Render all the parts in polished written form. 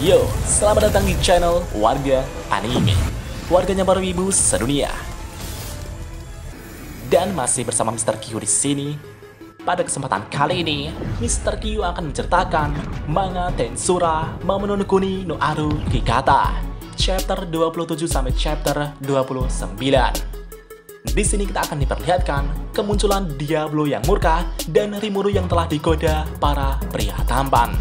Yo, selamat datang di channel Warga Anime, warganya para wibu sedunia. Dan masih bersama Mr. Q di sini. Pada kesempatan kali ini, Mr. Q akan menceritakan manga Tensura Momono Kuni no Aru Hikata, chapter 27 sampai chapter 29. Di sini kita akan diperlihatkan kemunculan Diablo yang murka dan Rimuru yang telah digoda para pria tampan.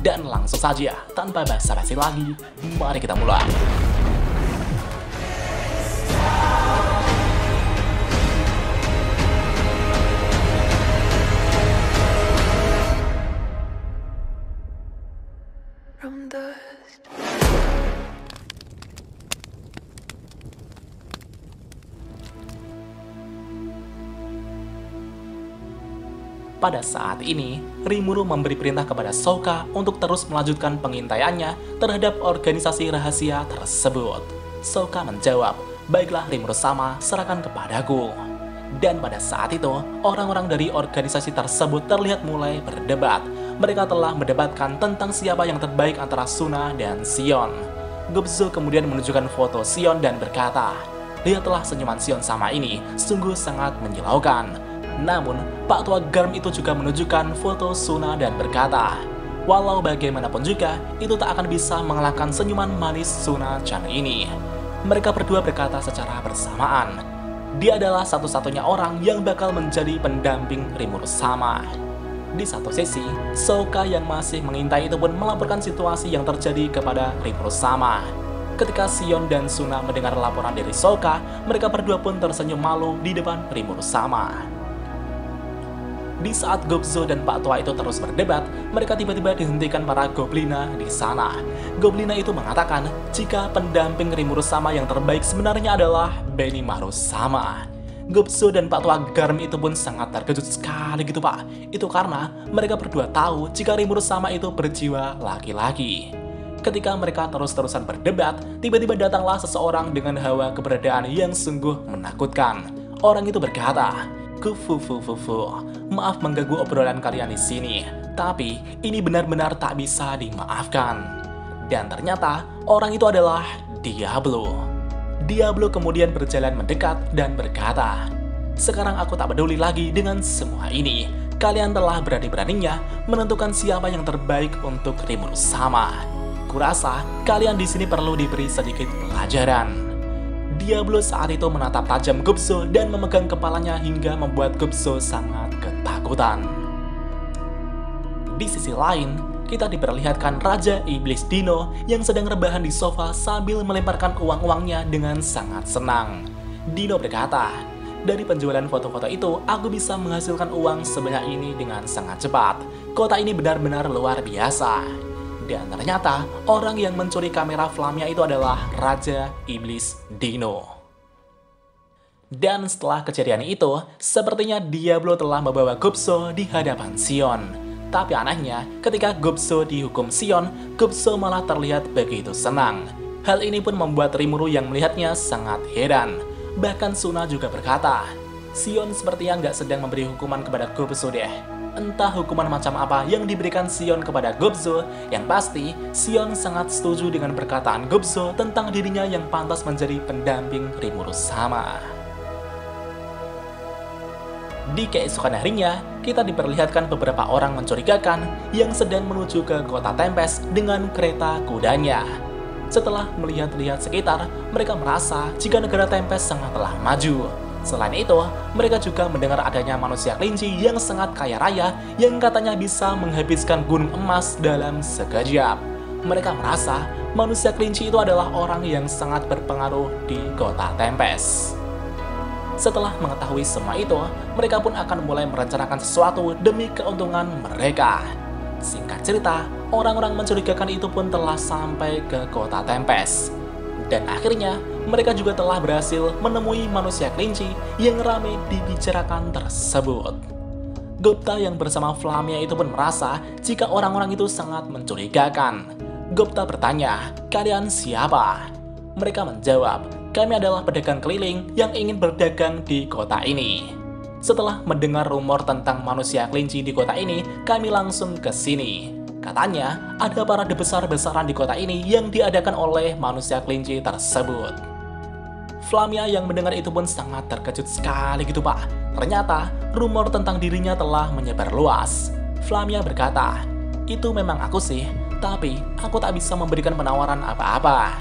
Dan langsung saja, tanpa basa-basi lagi, mari kita mulai. From dust. Pada saat ini, Rimuru memberi perintah kepada Souka untuk terus melanjutkan pengintaiannya terhadap organisasi rahasia tersebut. Souka menjawab, "Baiklah Rimuru-sama, serahkan kepadaku." Dan pada saat itu, orang-orang dari organisasi tersebut terlihat mulai berdebat. Mereka telah mendebatkan tentang siapa yang terbaik antara Suna dan Sion. Gobzo kemudian menunjukkan foto Sion dan berkata, "Lihatlah senyuman Sion sama ini, sungguh sangat menyilaukan." Namun, Pak Tua Garm itu juga menunjukkan foto Suna dan berkata, "Walau bagaimanapun juga, itu tak akan bisa mengalahkan senyuman manis Suna-chan ini." Mereka berdua berkata secara bersamaan, dia adalah satu-satunya orang yang bakal menjadi pendamping Rimuru-sama. Di satu sisi, Souka yang masih mengintai itu pun melaporkan situasi yang terjadi kepada Rimuru-sama. Ketika Sion dan Suna mendengar laporan dari Souka, mereka berdua pun tersenyum malu di depan Rimuru-sama. Di saat Gobzo dan Pak Tua itu terus berdebat, mereka tiba-tiba dihentikan para Goblina di sana. Goblina itu mengatakan jika pendamping Rimuru-sama yang terbaik sebenarnya adalah Benimaru-sama. Gobzo dan Pak Tua Garm itu pun sangat terkejut sekali gitu Pak. Itu karena mereka berdua tahu jika Rimuru-sama itu berjiwa laki-laki. Ketika mereka terus-terusan berdebat, tiba-tiba datanglah seseorang dengan hawa keberadaan yang sungguh menakutkan. Orang itu berkata, "Kufufufufu, maaf mengganggu obrolan kalian di sini, tapi ini benar-benar tak bisa dimaafkan." Dan ternyata orang itu adalah Diablo. Diablo kemudian berjalan mendekat dan berkata, "Sekarang aku tak peduli lagi dengan semua ini. Kalian telah berani-beraninya menentukan siapa yang terbaik untuk Rimuru-sama. Kurasa kalian di sini perlu diberi sedikit pelajaran." Diablo saat itu menatap tajam Gobzo dan memegang kepalanya hingga membuat Gobzo sangat ketakutan. Di sisi lain, kita diperlihatkan Raja Iblis Dino yang sedang rebahan di sofa sambil melemparkan uang-uangnya dengan sangat senang. Dino berkata, "Dari penjualan foto-foto itu, aku bisa menghasilkan uang sebanyak ini dengan sangat cepat. Kota ini benar-benar luar biasa." Dan ternyata, orang yang mencuri kamera Flamia itu adalah Raja Iblis Dino. Dan setelah kejadian itu, sepertinya Diablo telah membawa Gobzo di hadapan Sion. Tapi anehnya, ketika Gobzo dihukum Sion, Gobzo malah terlihat begitu senang. Hal ini pun membuat Rimuru yang melihatnya sangat heran. Bahkan Suna juga berkata, "Sion sepertinya nggak sedang memberi hukuman kepada Gobzo deh." Entah hukuman macam apa yang diberikan Sion kepada Gobzo, yang pasti Sion sangat setuju dengan perkataan Gobzo tentang dirinya yang pantas menjadi pendamping Rimuru-sama. Di keesokan harinya, kita diperlihatkan beberapa orang mencurigakan yang sedang menuju ke kota Tempest dengan kereta kudanya. Setelah melihat-lihat sekitar, mereka merasa jika negara Tempest sangatlah maju. Selain itu, mereka juga mendengar adanya manusia kelinci yang sangat kaya raya yang katanya bisa menghabiskan gunung emas dalam sekejap. Mereka merasa manusia kelinci itu adalah orang yang sangat berpengaruh di kota Tempest. Setelah mengetahui semua itu, mereka pun akan mulai merencanakan sesuatu demi keuntungan mereka. Singkat cerita, orang-orang mencurigakan itu pun telah sampai ke kota Tempest. Dan akhirnya, mereka juga telah berhasil menemui manusia kelinci yang ramai dibicarakan tersebut. Gupta yang bersama Flamia itu pun merasa jika orang-orang itu sangat mencurigakan. Gupta bertanya, "Kalian siapa?" Mereka menjawab, "Kami adalah pedagang keliling yang ingin berdagang di kota ini." Setelah mendengar rumor tentang manusia kelinci di kota ini, kami langsung ke sini. Katanya, ada parade besar-besaran di kota ini yang diadakan oleh manusia kelinci tersebut. Flamia yang mendengar itu pun sangat terkejut sekali gitu Pak. Ternyata, rumor tentang dirinya telah menyebar luas. Flamia berkata, "Itu memang aku sih, tapi aku tak bisa memberikan penawaran apa-apa.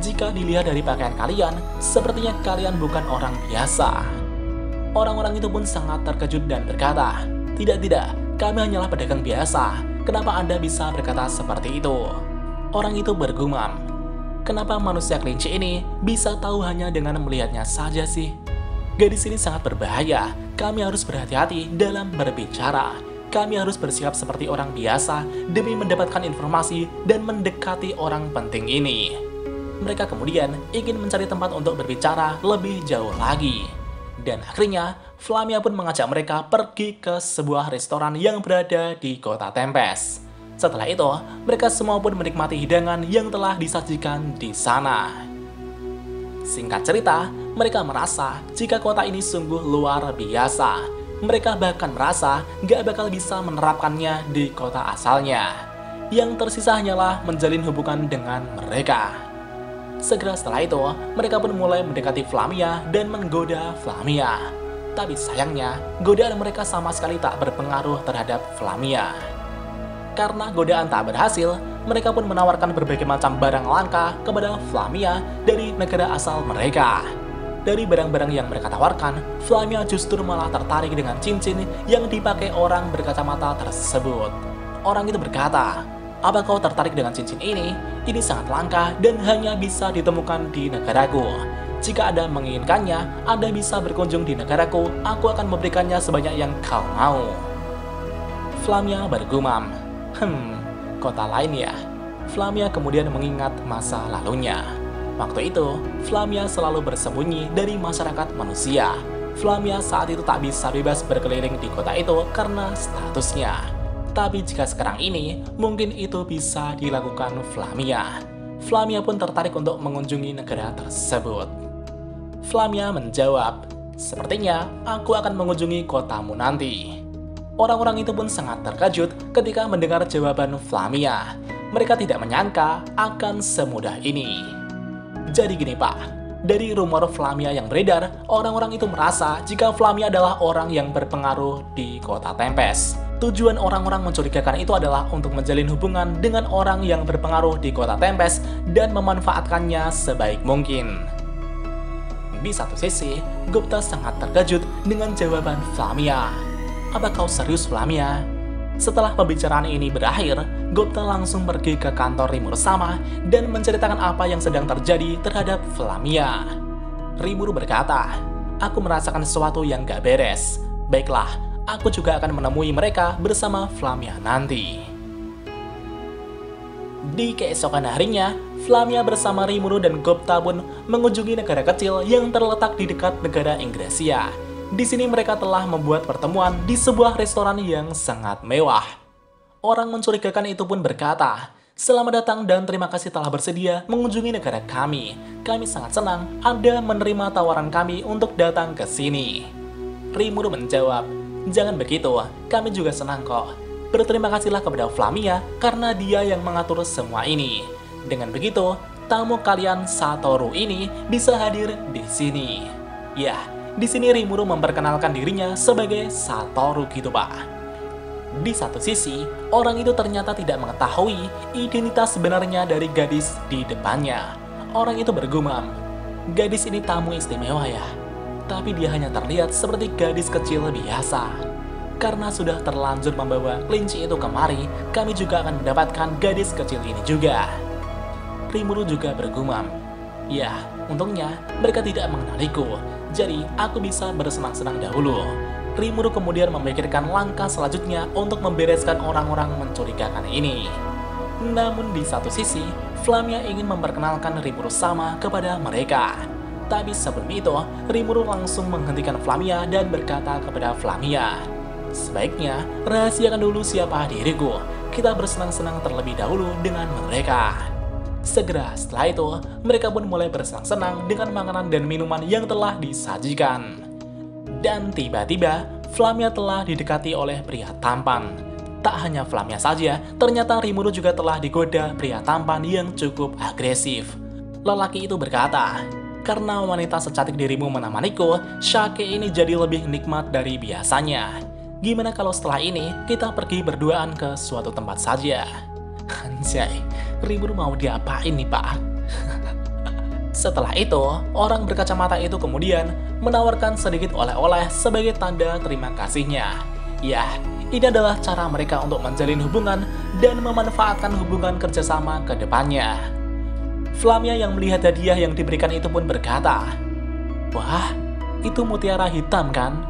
Jika dilihat dari pakaian kalian, sepertinya kalian bukan orang biasa." Orang-orang itu pun sangat terkejut dan berkata, Tidak, kami hanyalah pedagang biasa. Kenapa Anda bisa berkata seperti itu?" Orang itu bergumam, "Kenapa manusia kelinci ini bisa tahu hanya dengan melihatnya saja sih? Gadis ini sangat berbahaya. Kami harus berhati-hati dalam berbicara. Kami harus bersikap seperti orang biasa demi mendapatkan informasi dan mendekati orang penting ini." Mereka kemudian ingin mencari tempat untuk berbicara lebih jauh lagi. Dan akhirnya, Flamia pun mengajak mereka pergi ke sebuah restoran yang berada di kota Tempest. Setelah itu, mereka semua pun menikmati hidangan yang telah disajikan di sana. Singkat cerita, mereka merasa jika kota ini sungguh luar biasa. Mereka bahkan merasa gak bakal bisa menerapkannya di kota asalnya. Yang tersisa hanyalah menjalin hubungan dengan mereka. Segera setelah itu, mereka pun mulai mendekati Flamia dan menggoda Flamia. Tapi sayangnya, godaan mereka sama sekali tak berpengaruh terhadap Flamia. Karena godaan tak berhasil, mereka pun menawarkan berbagai macam barang langka kepada Flamia dari negara asal mereka. Dari barang-barang yang mereka tawarkan, Flamia justru malah tertarik dengan cincin yang dipakai orang berkacamata tersebut. Orang itu berkata, "Apa kau tertarik dengan cincin ini? Ini sangat langka dan hanya bisa ditemukan di negaraku. Jika Anda menginginkannya, Anda bisa berkunjung di negaraku. Aku akan memberikannya sebanyak yang kau mau." Flamia bergumam, kota lain ya? Flamia kemudian mengingat masa lalunya. Waktu itu, Flamia selalu bersembunyi dari masyarakat manusia. Flamia saat itu tak bisa bebas berkeliling di kota itu karena statusnya. Tapi jika sekarang ini, mungkin itu bisa dilakukan Flamia. Flamia pun tertarik untuk mengunjungi negara tersebut. Flamia menjawab, "Sepertinya aku akan mengunjungi kotamu nanti." Orang-orang itu pun sangat terkejut ketika mendengar jawaban Flamia. Mereka tidak menyangka akan semudah ini. Jadi gini Pak, dari rumor Flamia yang beredar, orang-orang itu merasa jika Flamia adalah orang yang berpengaruh di kota Tempest. Tujuan orang-orang mencurigakan itu adalah untuk menjalin hubungan dengan orang yang berpengaruh di kota Tempest dan memanfaatkannya sebaik mungkin. Di satu sisi, Gupta sangat terkejut dengan jawaban Flamia. "Apa kau serius, Flamia?" Setelah pembicaraan ini berakhir, Gupta langsung pergi ke kantor Rimuru Sama dan menceritakan apa yang sedang terjadi terhadap Flamia. Rimuru berkata, "Aku merasakan sesuatu yang gak beres. Baiklah, aku juga akan menemui mereka bersama Flamia nanti." Di keesokan harinya, Flamia bersama Rimuru dan Gupta pun mengunjungi negara kecil yang terletak di dekat negara Inggresia. Di sini mereka telah membuat pertemuan di sebuah restoran yang sangat mewah. Orang mencurigakan itu pun berkata, "Selamat datang dan terima kasih telah bersedia mengunjungi negara kami. Kami sangat senang Anda menerima tawaran kami untuk datang ke sini." Rimuru menjawab, "Jangan begitu, kami juga senang kok. Berterima kasihlah kepada Flamia karena dia yang mengatur semua ini. Dengan begitu, tamu kalian Satoru ini bisa hadir di sini." Ya, di sini Rimuru memperkenalkan dirinya sebagai Satoru gitu Pak. Di satu sisi, orang itu ternyata tidak mengetahui identitas sebenarnya dari gadis di depannya. Orang itu bergumam, "Gadis ini tamu istimewa ya, tapi dia hanya terlihat seperti gadis kecil biasa. Karena sudah terlanjur membawa kelinci itu kemari, kami juga akan mendapatkan gadis kecil ini juga." Rimuru juga bergumam, "Ya, untungnya mereka tidak mengenaliku, jadi aku bisa bersenang-senang dahulu." Rimuru kemudian memikirkan langkah selanjutnya untuk membereskan orang-orang mencurigakan ini. Namun di satu sisi, Flamia ingin memperkenalkan Rimuru Sama kepada mereka. Tapi sebelum itu, Rimuru langsung menghentikan Flamia dan berkata kepada Flamia, "Sebaiknya rahasiakan dulu siapa diriku. Kita bersenang-senang terlebih dahulu dengan mereka." Segera setelah itu, mereka pun mulai bersenang-senang dengan makanan dan minuman yang telah disajikan. Dan tiba-tiba, Flamia telah didekati oleh pria tampan. Tak hanya Flamia saja, ternyata Rimuru juga telah digoda pria tampan yang cukup agresif. Lelaki itu berkata, "Karena wanita secantik dirimu menemaniku, sake ini jadi lebih nikmat dari biasanya. Gimana kalau setelah ini kita pergi berduaan ke suatu tempat saja?" Anjay, Rimuru mau diapain nih pak? Setelah itu, orang berkacamata itu kemudian menawarkan sedikit oleh-oleh sebagai tanda terima kasihnya. Ya, ini adalah cara mereka untuk menjalin hubungan dan memanfaatkan hubungan kerjasama ke depannya. Flamia yang melihat hadiah yang diberikan itu pun berkata, "Wah, itu mutiara hitam kan?"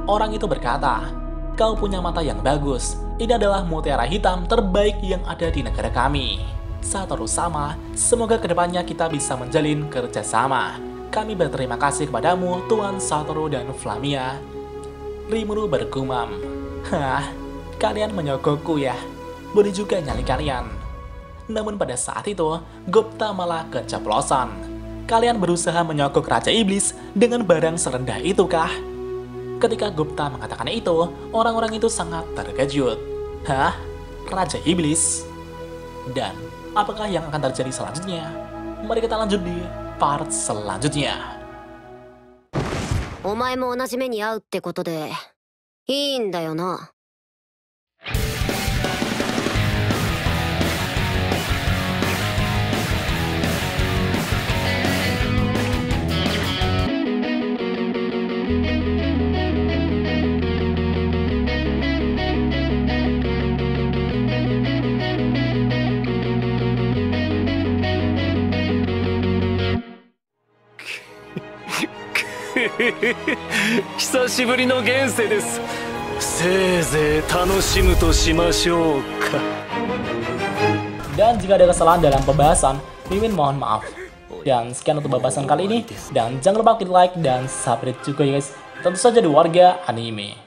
Orang itu berkata, "Kau punya mata yang bagus. Ini adalah mutiara hitam terbaik yang ada di negara kami." Satoru sama, semoga kedepannya kita bisa menjalin kerjasama. Kami berterima kasih kepadamu, Tuan Satoru dan Flamia. Rimuru bergumam, "Hah, kalian menyogokku ya? Boleh juga nyali kalian." Namun pada saat itu, Gupta malah keceplosan. Kalian berusaha menyogok Raja Iblis dengan barang serendah itu kah? Ketika Gupta mengatakan itu, orang-orang itu sangat terkejut. Hah? Raja Iblis? Dan apakah yang akan terjadi selanjutnya? Mari kita lanjut di part selanjutnya. お前も同じ目に遭うってことでいいんだよな。久しぶりの現世です。せいぜい楽しむとしましょうか。 Dan jika ada kesalahan dalam pembahasan, Mimin mohon maaf. Dan sekian untuk pembahasan kali ini. Dan jangan lupa klik like dan subscribe juga ya guys. Tentu saja di Warga Anime.